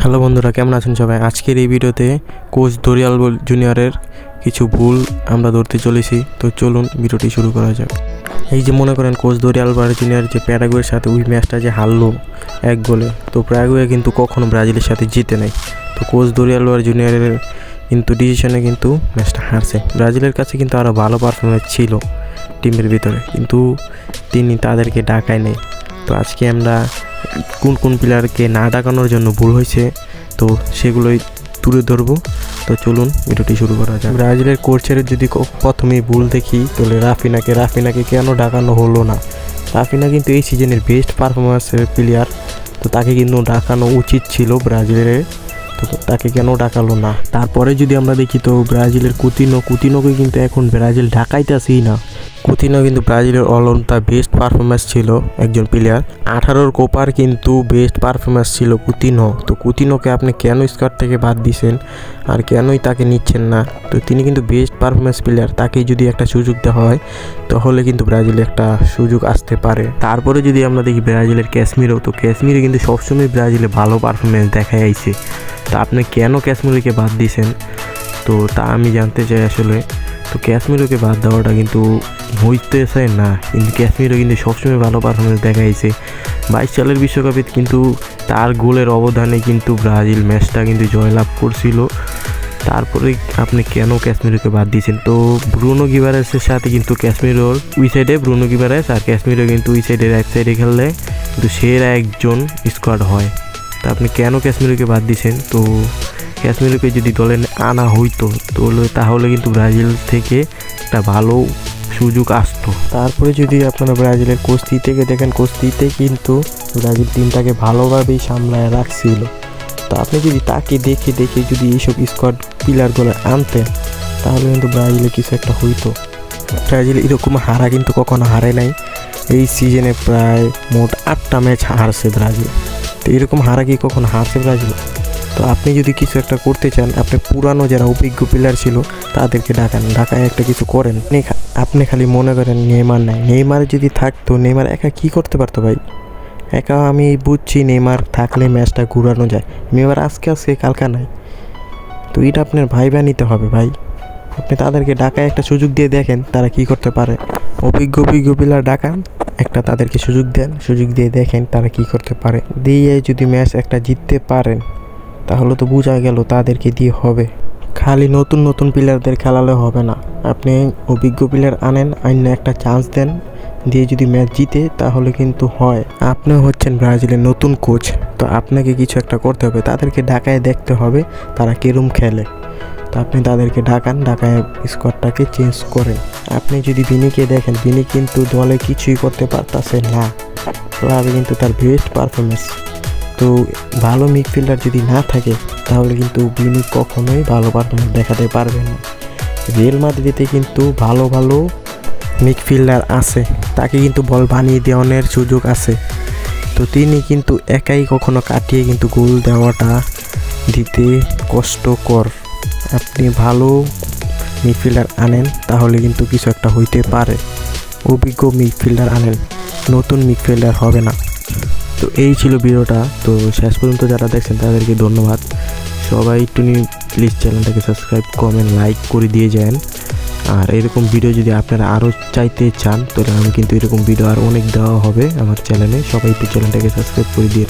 Hello বন্ধুরা, কেমন আছেন সবাই? আজকের এই ভিডিওতে কোচ দরিয়াল জুনিয়রের কিছু ভুল আমরা ধরতে চলেছি। তো চলুন ভিডিওটি শুরু করা যাক। এই যে মনে করেন কোচ দরিয়াল জুনিয়র যে প্যারাগুয়ের সাথে ওই ম্যাচটা যে হারলো 1 গোলে, তো প্যারাগুয়ে কিন্তু কখনো ব্রাজিলের সাথে জিতে নাই। তো কোচ দরিয়াল জুনিয়রের কিন্তু ডিসিশনে কিন্তু ম্যাচটা হারছে। ব্রাজিলের কাছে কিন্তু আরও ভালো পারফরমেন্স ছিল টিমের ভিতরে, কিন্তু তিনি তাদেরকে ডাকায় নেই। তো আজকে আমরা কোন কোন প্লেয়ারকে না ডাকানোর জন্য ভুল হয়েছে তো সেগুলোই তুলে ধরবো। তো চলুন ভিডিওটি শুরু করা যাক। ব্রাজিলের কোচের যদি প্রথমেই ভুল দেখি তাহলে রাফিনাকে কেন ডাকানো হলো না? রাফিনা কিন্তু এই সিজনের বেস্ট পারফরমেন্সের প্লেয়ার, তো তাকে কিন্তু ডাকানো উচিত ছিল ব্রাজিলের, তো তাকে কেন ডাকালো না? তারপরে যদি আমরা দেখি তো ব্রাজিলের কুতিনোকে কিন্তু এখন ব্রাজিল ডাকাইতেছেই না। কুতিনো কিন্তু ব্রাজিলের অলরাউন্ডার বেস্ট পারফরমেন্স ছিল একজন প্লেয়ার। 18 কোপার কিন্তু বেস্ট পারফরমেন্স ছিল কুতিনো। তো কুতিনোকে আপনি কেন স্কোয়াড থেকে বাদ দিয়েছেন আর কেনই তাকে নিচ্ছেন না? তো তিনি কিন্তু বেস্ট পারফরমেন্স প্লেয়ার, তাকে যদি একটা সুযোগ দেওয়া হয় তাহলে কিন্তু ব্রাজিলে একটা সুযোগ আসতে পারে। তারপরে যদি আমরা দেখি ব্রাজিলের ক্যাসমিরো, তো ক্যাসমিরো কিন্তু সবসময় ব্রাজিলে ভালো পারফরমেন্স দেখায় আইছে। তো আপনি কেন ক্যাসমিরোকে বাদ দিয়েছেন? তো তা আমি জানতে চাই আসলে। তো ক্যাসমিরোকে বাদ দেওয়াটা কিন্তু হইতেছে না, কিন্তু ক্যাসমিরো কিন্তু সবসময় ভালো পারফরমেন্স দেখাইছে। 22 সালের বিশ্বকাপে কিন্তু তার গোলের অবদানে কিন্তু ব্রাজিল ম্যাচটা কিন্তু জয়লাভ করছিল। তারপরে আপনি কেন ক্যাসমিরোকে বাদ দিয়েছেন? তো ব্রুনো গিমারেজের সাথে কিন্তু ক্যাসমিরোর ওই সাইডে ব্রুনো গিমারেজ আর ক্যাসমিরো কিন্তু ওই সাইডের এক সাইডে খেললে কিন্তু সেরা একজন স্কোয়াড হয়। তা আপনি কেন ক্যাসমিরোকে বাদ দিয়েছেন? তো ক্যাসমিরোকে যদি দলে আনা হইতো তাহলে কিন্তু ব্রাজিল থেকে একটা ভালো সুযোগ আসতো। তারপরে যদি আপনারা ব্রাজিলের কোস্তিতে দেখেন, কোস্তিতে কিন্তু ব্রাজিল টিমটাকে ভালোভাবেই সামলায় রাখছিল। তো আপনি যদি তাকে দেখে যদি এইসব স্কোয়াড প্লেয়ারগুলো আনতেন তাহলে কিন্তু ব্রাজিলে কিছু একটা হইতো। ব্রাজিল এরকম হারা কিন্তু কখনো হারে নাই। এই সিজনে প্রায় মোট 8টা ম্যাচ হারছে ব্রাজিল। তো এরকম হারা কি কখনো হারছে ব্রাজিল? তো আপনি যদি কিছু একটা করতে চান, আপনি পুরানো যারা অভিজ্ঞ প্লেয়ার ছিল তাদেরকে ঢাকায় একটা কিছু করেন। আপনি খালি মনে করেন নেইমার নাই, নেইমার যদি থাকতো নেইমার একা কি করতে পারতো ভাই? একা আমি বুঝছি নেইমার থাকলে ম্যাচটা ঘুরানো যায়, নেইমার আজকে কালকা নাই। তো এটা আপনার ভাইবা নিতে হবে ভাই। আপনি তাদেরকে ঢাকায় একটা সুযোগ দিয়ে দেখেন তারা কি করতে পারে। অভিজ্ঞ প্লেয়ার ডাকান, একটা তাদেরকে সুযোগ দেন, সুযোগ দিয়ে দেখেন তারা কি করতে পারে। দিয়ে যদি ম্যাচ একটা জিততে পারেন তাহলে তো বোঝা গেল তাদেরকে দিয়ে হবে। খালি নতুন প্লেয়ারদের খেলালে হবে না, আপনি অভিজ্ঞ প্লেয়ার আনেন, আইনে একটা চান্স দেন, দিয়ে যদি ম্যাচ জিতে তাহলে কিন্তু হয়। আপনি হচ্ছেন ব্রাজিলের নতুন কোচ, তো আপনাকে কিছু একটা করতে হবে, তাদেরকে ঢাকায় দেখতে হবে তারা কিরম খেলে। তো আপনি তাদেরকে ঢাকায় স্কোয়াডটাকে চেঞ্জ করেন। আপনি যদি বিনিকে দেখেন, বিনি কিন্তু দলে কিছুই করতে পারতেছে না, ক্লাবে কিন্তু তার বেস্ট পারফরমেন্স। তো ভালো মিডফিল্ডার যদি না থাকে তাহলে কিন্তু বিনি কখনোই ভালো পারফরমেন্স দেখাতে পারবে না। রিয়াল মাদ্রিদে কিন্তু ভালো মিডফিল্ডার আছে, তাকে কিন্তু বল বানিয়ে দেওয়ানোর সুযোগ আছে। তো তিনি কিন্তু একাই কখনো কাটিয়ে কিন্তু গোল দেওয়াটা দিতে কষ্টকর। আপনি ভালো মিডফিল্ডার আনেন তাহলে কিন্তু কিছু একটা হইতে পারে। অভিজ্ঞ মিডফিল্ডার আনেন, নতুন মিডফিল্ডার হবে না। তো এই ছিল ভিডিওটা। তো শেষ পর্যন্ত যারা দেখছেন তাদেরকে ধন্যবাদ। সবাই একটু প্লিজ চ্যানেলটাকে সাবস্ক্রাইব, কমেন্ট, লাইক করে দিয়ে যান। আর এরকম ভিডিও যদি আপনারা আরও চাইতে চান তাহলে আমি কিন্তু এরকম ভিডিও আর অনেক দেওয়া হবে আমার চ্যানেলে। সবাই একটু চ্যানেলটাকে সাবস্ক্রাইব করে দিয়ে